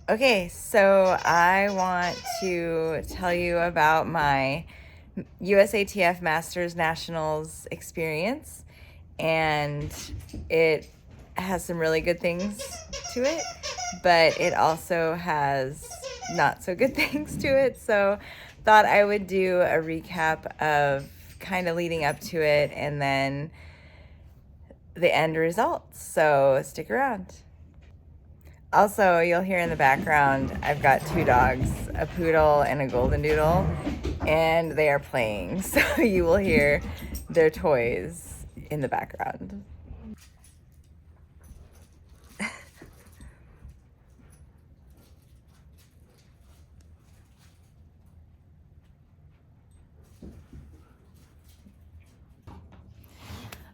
Okay, so I want to tell you about my USATF Masters Nationals experience, and it has some really good things to it, but it also has not so good things to it. So thought I would do a recap of kind of leading up to it and then the end results. So stick around. Also, you'll hear in the background, I've got two dogs, a poodle and a golden doodle, and they are playing. So you will hear their toys in the background.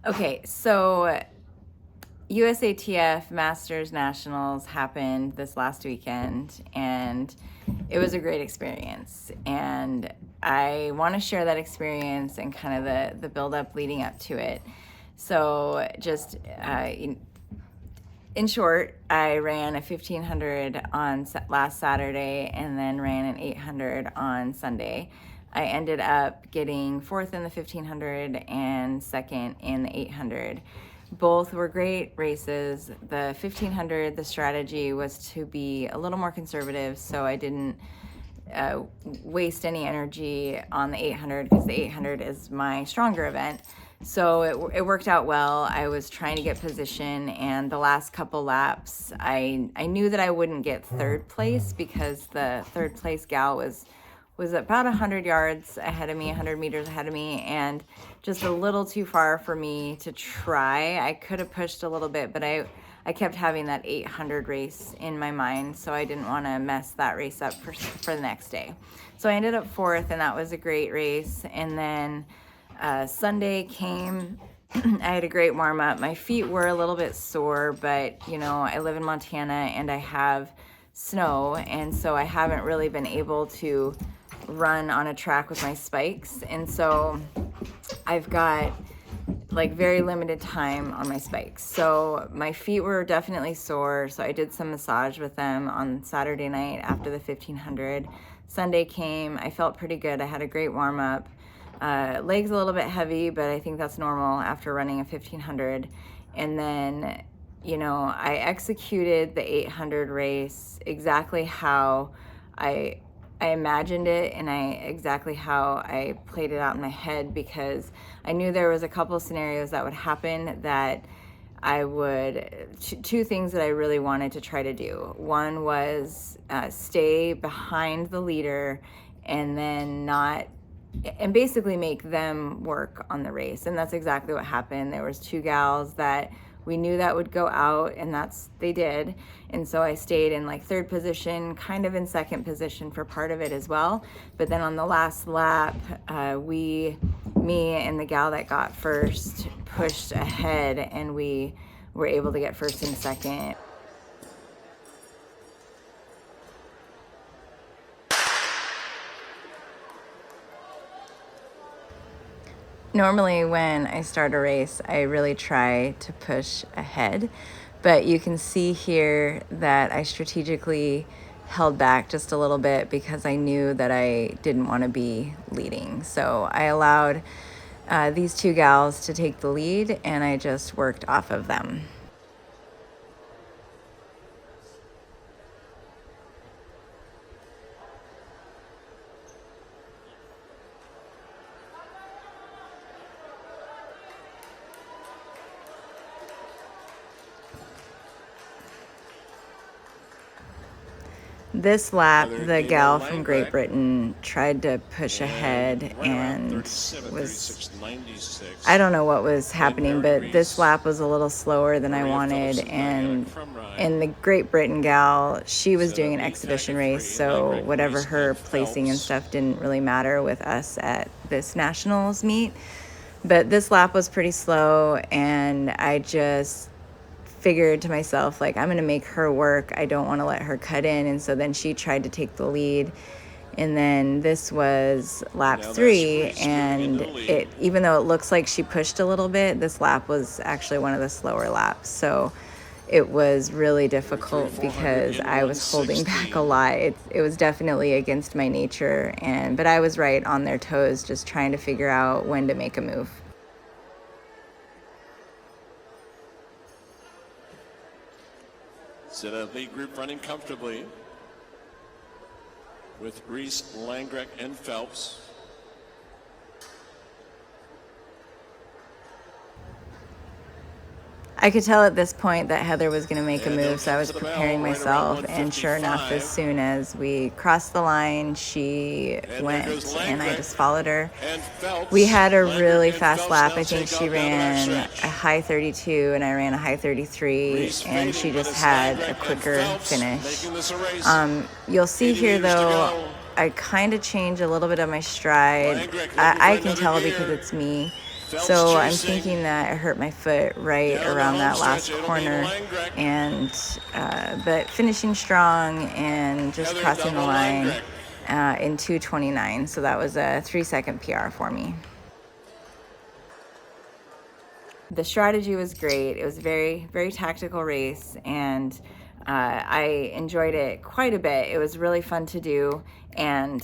Okay, so USATF Masters Nationals happened this last weekend, and it was a great experience. And I want to share that experience and kind of the build-up leading up to it. So just in short, I ran a 1500 on last Saturday and then ran an 800 on Sunday. I ended up getting fourth in the 1500 and second in the 800. Both were great races. The 1500, the strategy was to be a little more conservative, so I didn't waste any energy on the 800 because the 800 is my stronger event. So it worked out well. I was trying to get position, and the last couple laps, I knew that I wouldn't get third place because the third place gal was about 100 yards ahead of me, 100 meters ahead of me, and just a little too far for me to try. I could have pushed a little bit, but I kept having that 800 race in my mind, so I didn't want to mess that race up for the next day. So I ended up fourth, and that was a great race. And then Sunday came. I had a great warm-up. My feet were a little bit sore, but I live in Montana and I have snow, and so I haven't really been able to run on a track with my spikes, and so I've got like very limited time on my spikes. So my feet were definitely sore, so I did some massage with them on Saturday night after the 1500. Sunday came, I felt pretty good. I had a great warm-up. Legs a little bit heavy, but I think that's normal after running a 1500. And then I executed the 800 race exactly how I imagined it, and exactly how I played it out in my head, because I knew there was a couple of scenarios that would happen that I would, two things that I really wanted to try to do. One was stay behind the leader and then and basically make them work on the race. And that's exactly what happened. There was two gals that we knew that would go out, and they did. And so I stayed in like third position, kind of in second position for part of it as well. But then on the last lap, me and the gal that got first pushed ahead, and we were able to get first and second. Normally when I start a race, I really try to push ahead, but you can see here that I strategically held back just a little bit because I knew that I didn't want to be leading. So I allowed these two gals to take the lead, and I just worked off of them. This lap, the gal from Great Britain tried to push ahead and I don't know what was happening, but this lap was a little slower than I wanted. And the Great Britain gal, she was doing an exhibition race, so whatever her placing and stuff didn't really matter with us at this nationals meet. But this lap was pretty slow, and I just figured to myself, like, I'm going to make her work. I don't want to let her cut in. And so then she tried to take the lead. And then this was lap 3, and even though it looks like she pushed a little bit, this lap was actually one of the slower laps. So it was really difficult because I was holding back a lot. It was definitely against my nature, but I was right on their toes, just trying to figure out when to make a move. Set a lead group running comfortably with Reese, Langreck, and Phelps. I could tell at this point that Heather was going to make a move, so I was preparing myself, and sure enough, as soon as we crossed the line, she went, and I just followed her. We had a really fast lap. I think she ran a high 32, and I ran a high 33, and she just had a quicker finish. You'll see here, though, I kind of changed a little bit of my stride. I can tell because it's me. So I'm thinking that I hurt my foot right around that last corner, but finishing strong and just crossing the line in 2:29. So that was a 3-second PR for me. The strategy was great. It was a very, very tactical race, and I enjoyed it quite a bit. It was really fun to do, and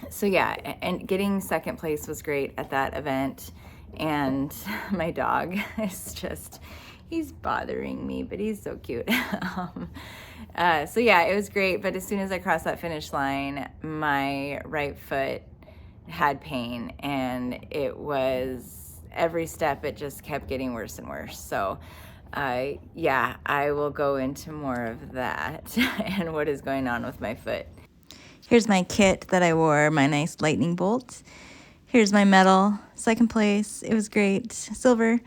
so yeah, and getting second place was great at that event. And my dog is he's bothering me, but he's so cute. So yeah, it was great. But as soon as I crossed that finish line, my right foot had pain, and it was every step, it just kept getting worse and worse. So yeah, I will go into more of that and what is going on with my foot. Here's my kit that I wore, my nice lightning bolt. Here's my medal, second place. It was great, silver.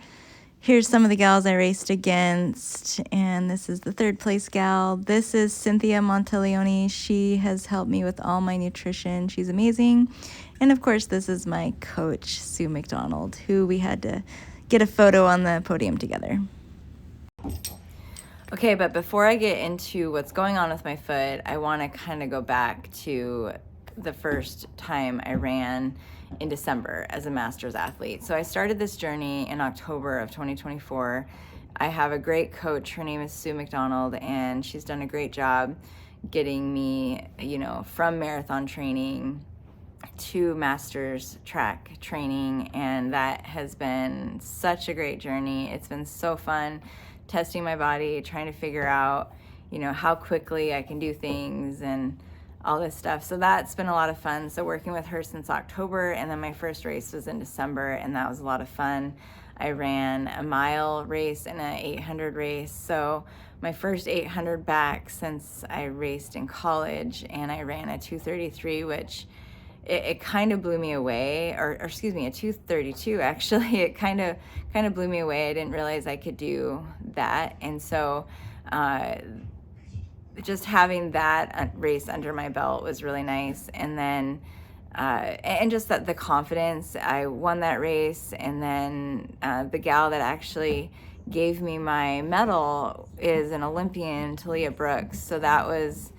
Here's some of the gals I raced against, and this is the third place gal. This is Cynthia Monteleone. She has helped me with all my nutrition. She's amazing. And of course, this is my coach, Sue McDonald, who we had to get a photo on the podium together. Okay, but before I get into what's going on with my foot, I want to kind of go back to the first time I ran in December as a Masters athlete. So I started this journey in October of 2024. I have a great coach. Her name is Sue McDonald, and she's done a great job getting me, from marathon training to Masters track training, and that has been such a great journey. It's been so fun testing my body, trying to figure out, how quickly I can do things and all this stuff. So that's been a lot of fun. So working with her since October, and then my first race was in December, and that was a lot of fun. I ran a mile race and an 800 race. So my first 800 back since I raced in college, and I ran a 2:33, which it kind of blew me away, or excuse me, a 2:32 actually. It kind of blew me away. I didn't realize I could do that, and so just having that race under my belt was really nice. And then and just the confidence. I won that race, and then the gal that actually gave me my medal is an Olympian, Talia Brooks. So that was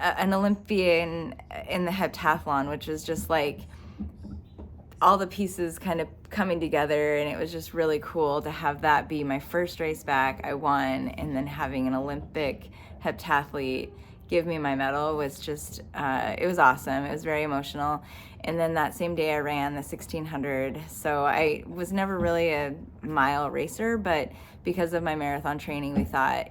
an Olympian in the heptathlon, which was just like all the pieces kind of coming together, and it was just really cool to have that be my first race back. I won, and then having an Olympic heptathlete give me my medal was just, it was awesome. It was very emotional. And then that same day I ran the 1600. So I was never really a mile racer, but because of my marathon training, we thought,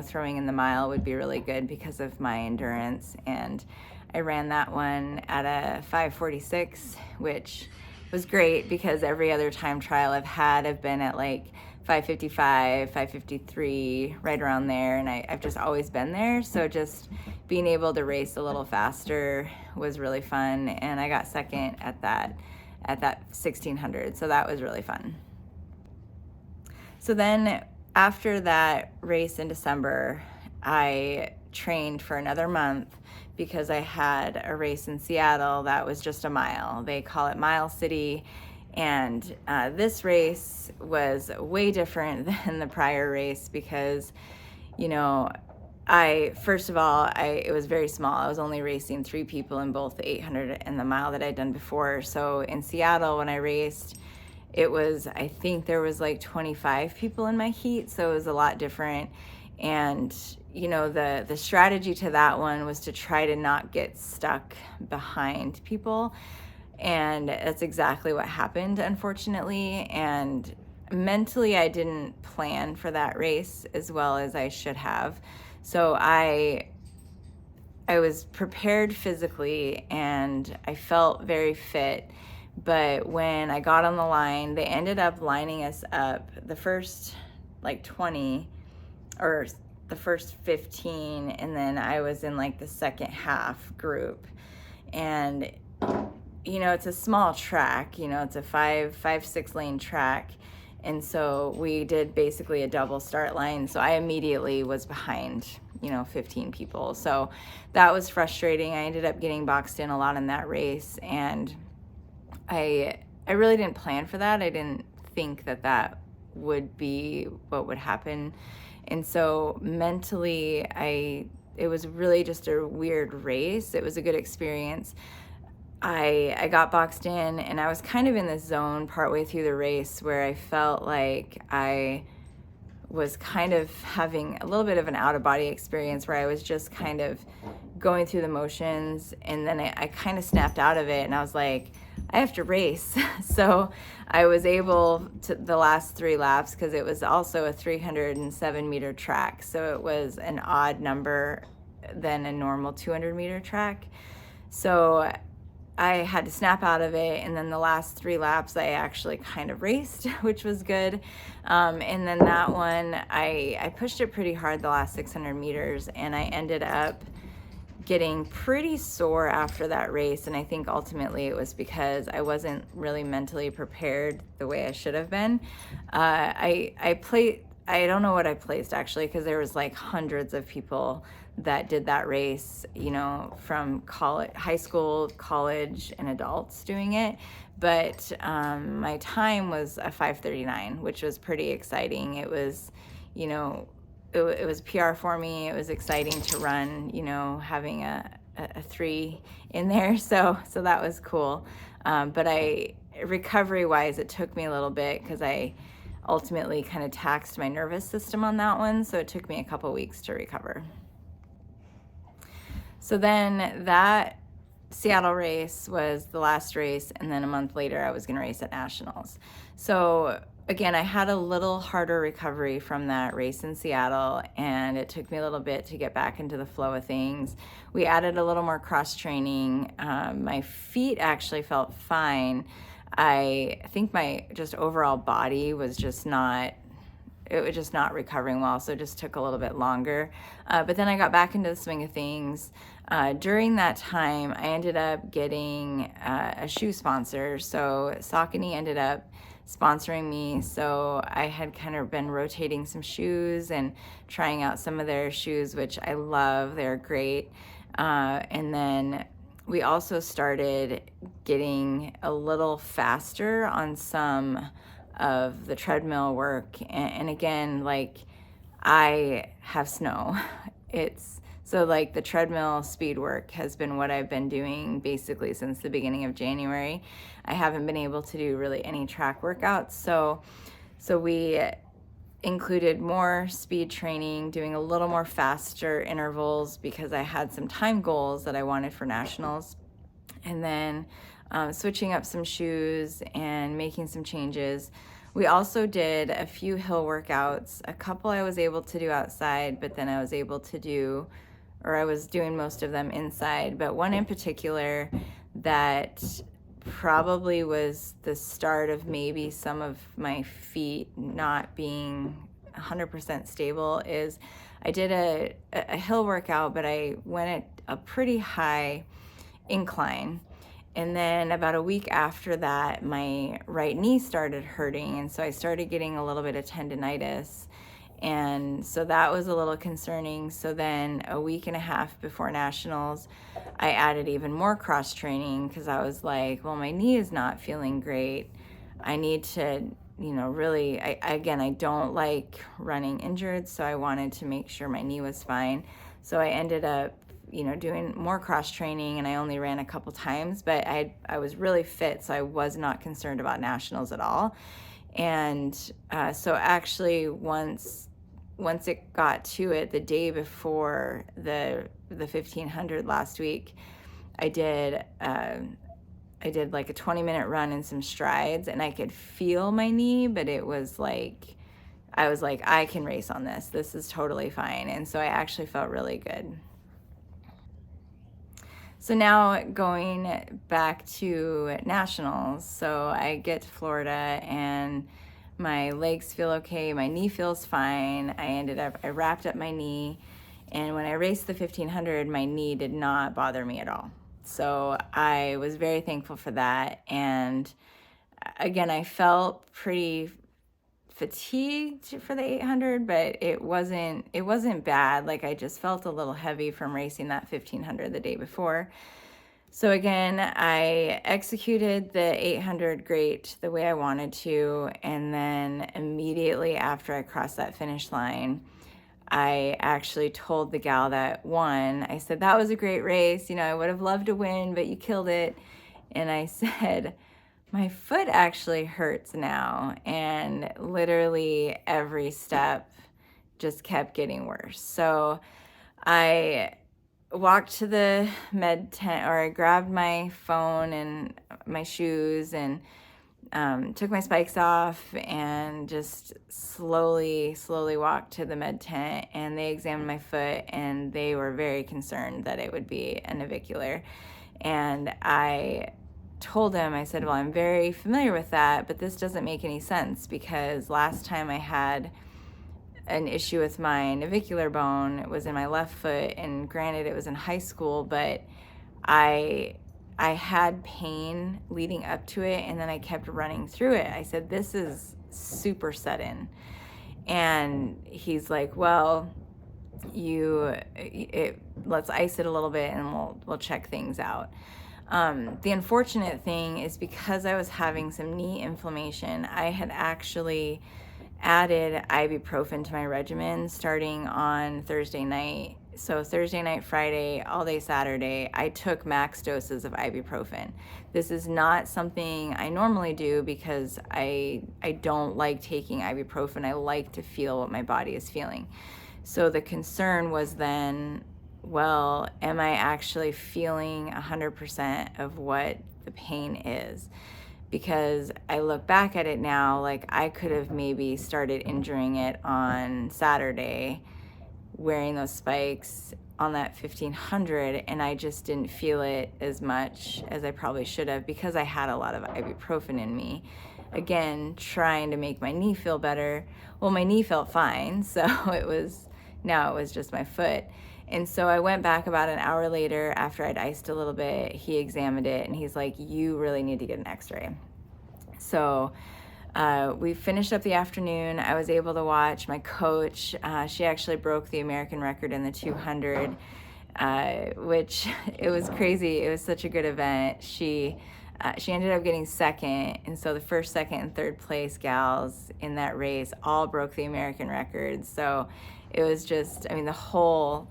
throwing in the mile would be really good because of my endurance. And I ran that one at a 5:46, which was great because every other time trial I've been at like 5:55, 5:53, right around there, and I've just always been there. So just being able to race a little faster was really fun, and I got second at that 1600, so that was really fun. So then after that race in December, I trained for another month because I had a race in Seattle that was just a mile. They call it Mile City. And this race was way different than the prior race because, it was very small. I was only racing 3 people in both the 800 and the mile that I'd done before. So in Seattle, when I raced, I think there was like 25 people in my heat, so it was a lot different. And the strategy to that one was to try to not get stuck behind people, and that's exactly what happened, unfortunately. And mentally, I didn't plan for that race as well as I should have. So I was prepared physically and I felt very fit. But when I got on the line, they ended up lining us up the first like 20 or the first 15, and then I was in like the second half group. And it's a small track, it's a 6 lane track. And so we did basically a double start line. So I immediately was behind, 15 people. So that was frustrating. I ended up getting boxed in a lot in that race. And I really didn't plan for that. I didn't think that would be what would happen. And so mentally, it was really just a weird race. It was a good experience. I got boxed in, and I was kind of in this zone partway through the race where I felt like I was kind of having a little bit of an out-of-body experience, where I was just kind of going through the motions, and then I kind of snapped out of it, and I was like, I have to race. So I was able to, the last 3 laps, because it was also a 307-meter track, so it was an odd number than a normal 200-meter track. So I had to snap out of it, and then the last 3 laps I actually kind of raced, which was good. And then that one, I pushed it pretty hard the last 600 meters, and I ended up getting pretty sore after that race. And I think ultimately it was because I wasn't really mentally prepared the way I should have been. I don't know what I placed actually, because there was like hundreds of people that did that race, from college, high school, college, and adults doing it. But my time was a 5:39, which was pretty exciting. It was, it was PR for me. It was exciting to run, having a 3 in there. So that was cool. But recovery wise, it took me a little bit, because I ultimately kind of taxed my nervous system on that one. So it took me a couple weeks to recover. So then that Seattle race was the last race, and then a month later I was going to race at Nationals. So again, I had a little harder recovery from that race in Seattle, and it took me a little bit to get back into the flow of things. We added a little more cross training. My feet actually felt fine. I think my just overall body was just not recovering well, so it just took a little bit longer. But then I got back into the swing of things. During that time, I ended up getting a shoe sponsor. So Saucony ended up sponsoring me. So I had kind of been rotating some shoes and trying out some of their shoes, which I love. They're great. And then we also started getting a little faster on some of the treadmill work. And again, like, I have snow. So like the treadmill speed work has been what I've been doing basically since the beginning of January. I haven't been able to do really any track workouts. So we included more speed training, doing a little more faster intervals, because I had some time goals that I wanted for Nationals. And then switching up some shoes and making some changes. We also did a few hill workouts. A couple I was able to do outside, but then I was doing most of them inside. But one in particular that probably was the start of maybe some of my feet not being 100% stable is I did a hill workout, but I went at a pretty high incline. And then about a week after that, my right knee started hurting. And so I started getting a little bit of tendinitis. And so that was a little concerning. So then a week and a half before Nationals, I added even more cross training, because I was like, well, my knee is not feeling great. I need to, really, I don't like running injured. So I wanted to make sure my knee was fine. So I ended up doing more cross training, and I only ran a couple times, but I was really fit, so I was not concerned about nationals at all. And so actually once it got to it, the day before the 1500 last week, I did like a 20-minute run and some strides, and I could feel my knee, but it was like, I was like, I can race on this. This is totally fine. And so I actually felt really good. So now going back to nationals. So I get to Florida and my legs feel okay. My knee feels fine. I wrapped up my knee. And when I raced the 1500, my knee did not bother me at all. So I was very thankful for that. And again, I felt pretty fatigued for the 800, but it wasn't bad. Like, I just felt a little heavy from racing that 1500 the day before. So again, I executed the 800 great the way I wanted to, and then immediately after I crossed that finish line, I actually told the gal that won, I said, that was a great race. I would have loved to win, but you killed it. And I said, my foot actually hurts now. And literally every step just kept getting worse. So I walked to the med tent, or I grabbed my phone and my shoes and took my spikes off and just slowly walked to the med tent, and they examined my foot, and they were very concerned that it would be a navicular. And I told them, I said, well, I'm very familiar with that, but this doesn't make any sense, because last time I had an issue with my navicular bone, it was in my left foot, and granted it was in high school, but I had pain leading up to it, and then I kept running through it. I said, this is super sudden. And he's like, well, let's ice it a little bit and we'll check things out. The unfortunate thing is, because I was having some knee inflammation, I had actually added ibuprofen to my regimen starting on Thursday night. So Thursday night, Friday, all day Saturday, I took max doses of ibuprofen. This is not something I normally do, because I don't like taking ibuprofen. I like to feel what my body is feeling. So the concern was then, well, am I actually feeling 100% of what the pain is? Because I look back at it now, like, I could have maybe started injuring it on Saturday wearing those spikes on that 1500, and I just didn't feel it as much as I probably should have, because I had a lot of ibuprofen in me. Again, trying to make my knee feel better. Well, my knee felt fine, so now it was just my foot. And so I went back about an hour later after I'd iced a little bit. He examined it, and he's like, you really need to get an x-ray. So we finished up the afternoon. I was able to watch my coach. She actually broke the American record in the 200, which it was crazy. It was such a good event. She ended up getting second, and so the first, second, and third place gals in that race all broke the American record. So it was just, the whole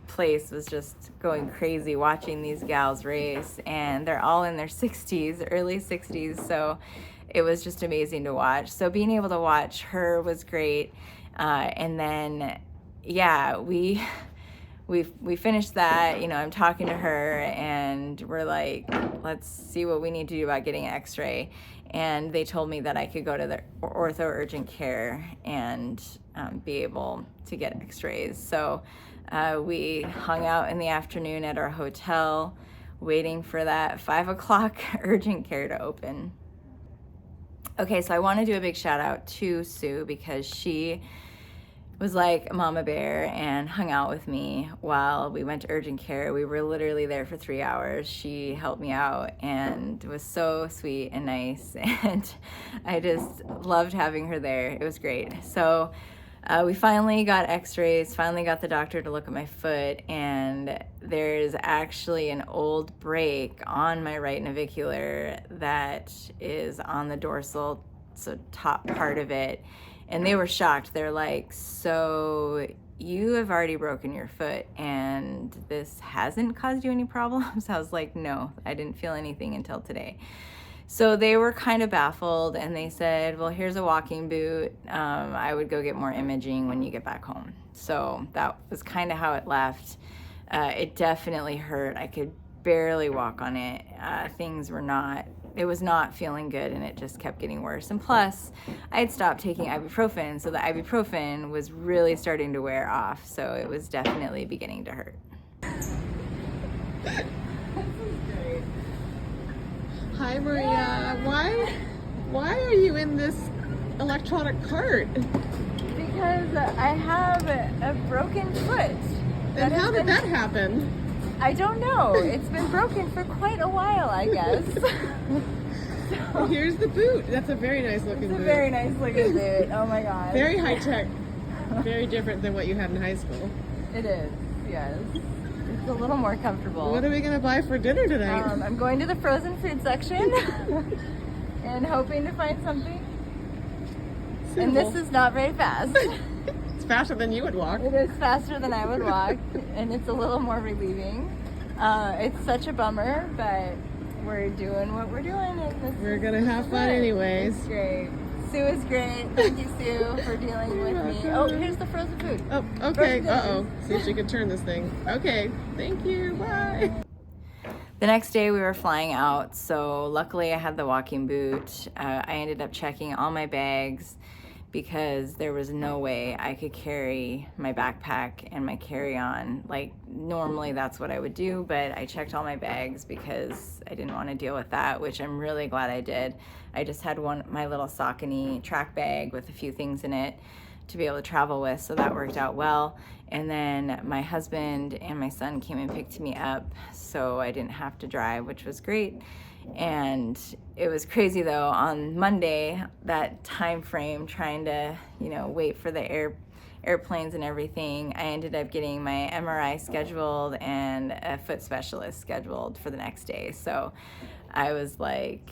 place was just going crazy watching these gals race, and they're all in their 60s, early 60s. So it was just amazing to watch. So being able to watch her was great. And then, yeah, we finished that. I'm talking to her, and we're like, let's see what we need to do about getting an x-ray. And they told me that I could go to the ortho urgent care and be able to get x-rays. So we hung out in the afternoon at our hotel, waiting for that 5 o'clock urgent care to open. Okay, so I want to do a big shout out to Sue, because she was like a mama bear and hung out with me while we went to urgent care. We were literally there for 3 hours. She helped me out and was so sweet and nice, and I just loved having her there. It was great. So we finally got x-rays, finally got the doctor to look at my foot, and there's actually an old break on my right navicular that is on the dorsal, so top part of it. And they were shocked. They're like, so you have already broken your foot and this hasn't caused you any problems? I was like, no, I didn't feel anything until today. So they were kind of baffled, and they said, well, here's a walking boot. I would go get more imaging when you get back home. So that was kind of how it left. It definitely hurt. I could barely walk on it. It was not feeling good, and it just kept getting worse. And plus, I had stopped taking ibuprofen, so the ibuprofen was really starting to wear off. So it was definitely beginning to hurt. Hi Maria, why are you in this electronic cart? Because I have a broken foot. And how did that happen? I don't know. It's been broken for quite a while, I guess. Well, here's the boot. That's a very nice looking boot. It's a very nice looking boot. Oh my god. Very high tech. Very different than what you had in high school. It is, yes. It's a little more comfortable. What are we gonna buy for dinner tonight? I'm going to the frozen food section and hoping to find something. Suitable. And this is not very fast. It's faster than you would walk. It is faster than I would walk, and it's a little more relieving. It's such a bummer, but we're doing what we're doing. And We're gonna have fun anyways. It's great. Sue is great. Thank you, Sue, for dealing with me. Oh, here's the frozen food. Oh, okay. Frozen Uh-oh. See if she can turn this thing. Okay. Thank you. Bye. The next day we were flying out, so luckily I had the walking boot. I ended up checking all my bags because there was no way I could carry my backpack and my carry-on. Like, normally that's what I would do, but I checked all my bags because I didn't want to deal with that, which I'm really glad I did. I just had my little Saucony track bag with a few things in it to be able to travel with, so that worked out well. And then my husband and my son came and picked me up, so I didn't have to drive, which was great. And it was crazy though, on Monday, that time frame, trying to, wait for the airplanes and everything, I ended up getting my MRI scheduled and a foot specialist scheduled for the next day. So I was like,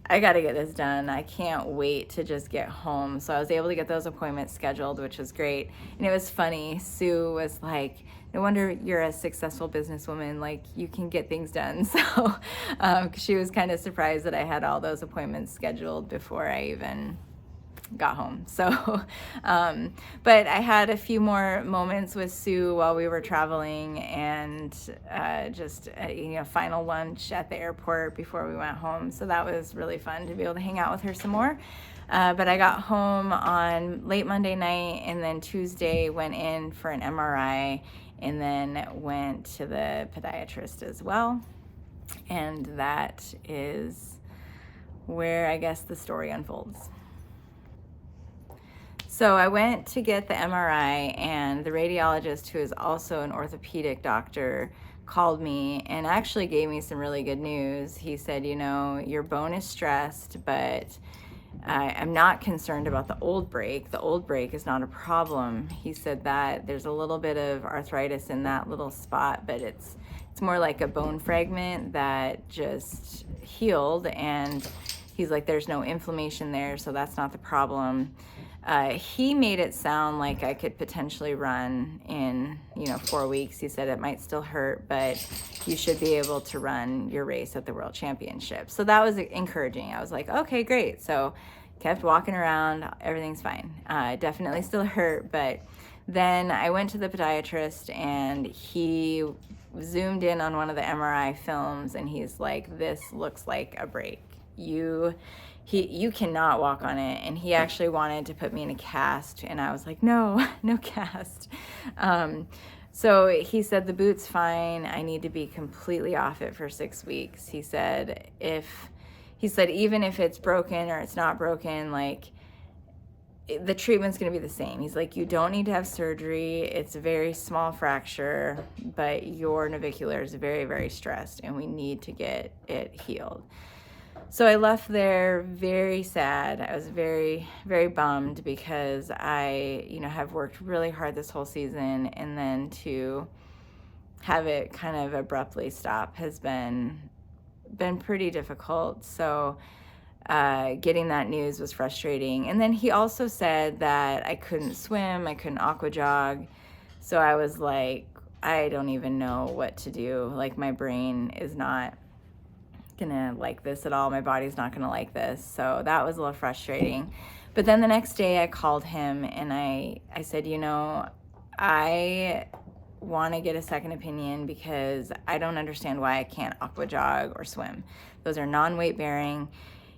I got to get this done. I can't wait to just get home. So I was able to get those appointments scheduled, which was great. And it was funny. Sue was like, no wonder you're a successful businesswoman. Like, you can get things done. So she was kind of surprised that I had all those appointments scheduled before I even got home. So, but I had a few more moments with Sue while we were traveling, and just final lunch at the airport before we went home. So that was really fun to be able to hang out with her some more. But I got home on late Monday night, and then Tuesday went in for an MRI, and then went to the podiatrist as well. And that is where I guess the story unfolds. So I went to get the MRI, and the radiologist, who is also an orthopedic doctor, called me and actually gave me some really good news. He said, your bone is stressed, but I'm not concerned about the old break. The old break is not a problem. He said that there's a little bit of arthritis in that little spot, but it's more like a bone fragment that just healed, and he's like, there's no inflammation there, so that's not the problem. He made it sound like I could potentially run in, 4 weeks. He said it might still hurt, but you should be able to run your race at the World Championship. So that was encouraging. I was like, okay, great. So kept walking around. Everything's fine. Definitely still hurt, but then I went to the podiatrist, and he zoomed in on one of the MRI films, and he's like, this looks like a break. You cannot walk on it. And he actually wanted to put me in a cast, and I was like, no cast. So he said the boot's fine. I need to be completely off it for 6 weeks. He said even if it's broken or it's not broken, like, the treatment's going to be the same. He's like, you don't need to have surgery. It's a very small fracture, but your navicular is very, very stressed, and we need to get it healed. So I left there very sad. I was very, very bummed because I, have worked really hard this whole season, and then to have it kind of abruptly stop has been pretty difficult. So getting that news was frustrating. And then he also said that I couldn't swim, I couldn't aqua jog. So I was like, I don't even know what to do. Like, my brain is not gonna like this at all. My body's not gonna like this. So that was a little frustrating. But then the next day I called him and I said, I want to get a second opinion because I don't understand why I can't aqua jog or swim. Those are non-weight bearing.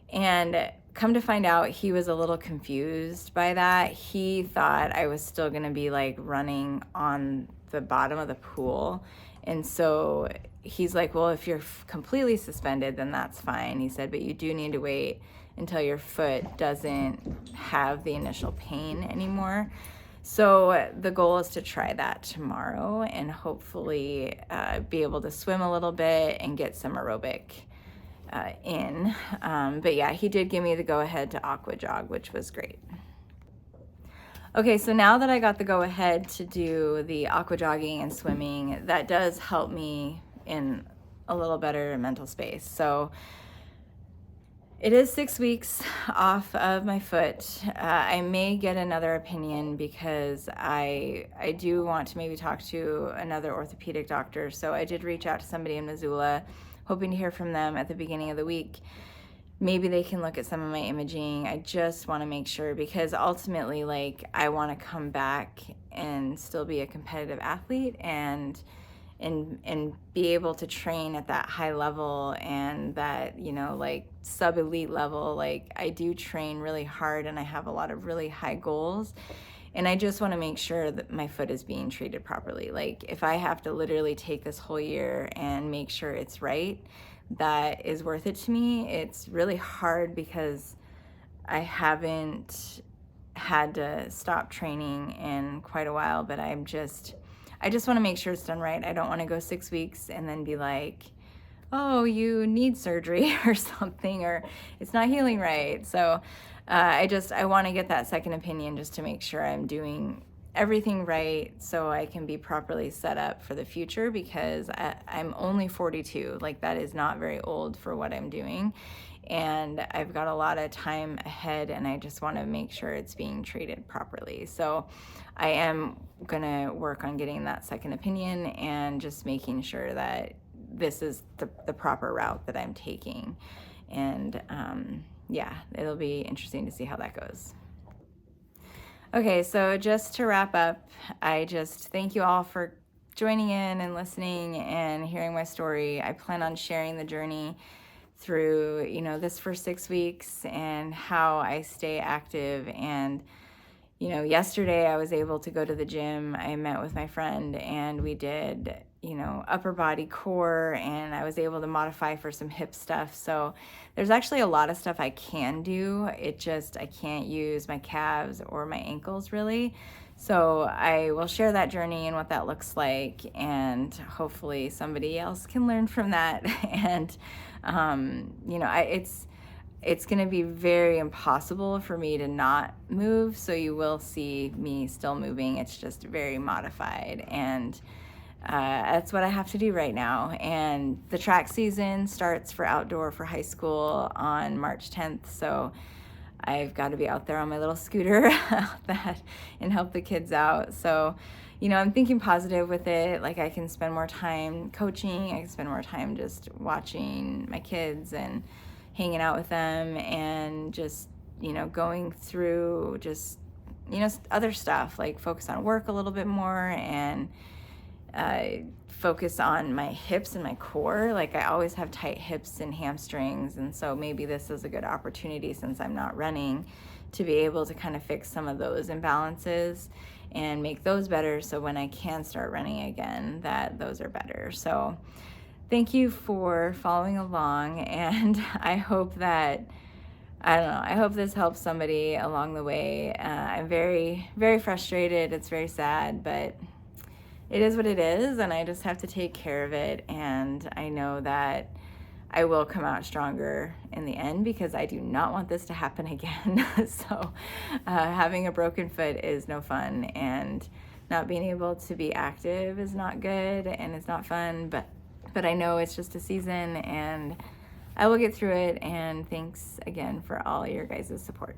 And come to find out, he was a little confused by that. He thought I was still going to be like running on the bottom of the pool. And so he's like, well, if you're completely suspended, then that's fine. He said, but you do need to wait until your foot doesn't have the initial pain anymore. So the goal is to try that tomorrow and hopefully be able to swim a little bit and get some aerobic in. But yeah, he did give me the go ahead to aqua jog, which was great. Okay, so now that I got the go ahead to do the aqua jogging and swimming, that does help me in a little better mental space. So it is 6 weeks off of my foot. I may get another opinion because I do want to maybe talk to another orthopedic doctor. So I did reach out to somebody in Missoula, hoping to hear from them at the beginning of the week. Maybe they can look at some of my imaging. I just want to make sure because ultimately, like, I want to come back and still be a competitive athlete and be able to train at that high level and that, like sub-elite level. Like, I do train really hard and I have a lot of really high goals. And I just want to make sure that my foot is being treated properly. Like, if I have to literally take this whole year and make sure it's right, that is worth it to me. It's really hard because I haven't had to stop training in quite a while, but I just want to make sure it's done right. I don't want to go 6 weeks and then be like, oh, you need surgery or something, or it's not healing right. So I want to get that second opinion just to make sure I'm doing everything right so I can be properly set up for the future because I'm only 42. Like, that is not very old for what I'm doing. And I've got a lot of time ahead and I just want to make sure it's being treated properly. So I am going to work on getting that second opinion and just making sure that this is the proper route that I'm taking. And yeah, it'll be interesting to see how that goes. Okay, so just to wrap up, I just thank you all for joining in and listening and hearing my story. I plan on sharing the journey through, this first 6 weeks and how I stay active. And, yesterday I was able to go to the gym. I met with my friend and we did, upper body core, and I was able to modify for some hip stuff. So there's actually a lot of stuff I can do. I can't use my calves or my ankles really. So I will share that journey and what that looks like, and hopefully somebody else can learn from that. And, it's going to be very impossible for me to not move. So you will see me still moving. It's just very modified. And that's what I have to do right now. And the track season starts for outdoor for high school on March 10th. So I've got to be out there on my little scooter and help the kids out. So, I'm thinking positive with it. Like, I can spend more time coaching. I can spend more time just watching my kids and hanging out with them and just, going through just, other stuff, like focus on work a little bit more and focus on my hips and my core. Like, I always have tight hips and hamstrings, and so maybe this is a good opportunity, since I'm not running, to be able to kind of fix some of those imbalances and make those better, so when I can start running again, that those are better. So thank you for following along, and I hope this helps somebody along the way. I'm very, very frustrated. It's very sad, but it is what it is, and I just have to take care of it. And I know that I will come out stronger in the end, because I do not want this to happen again. So having a broken foot is no fun, and not being able to be active is not good, and it's not fun, but I know it's just a season and I will get through it. And thanks again for all your guys' support.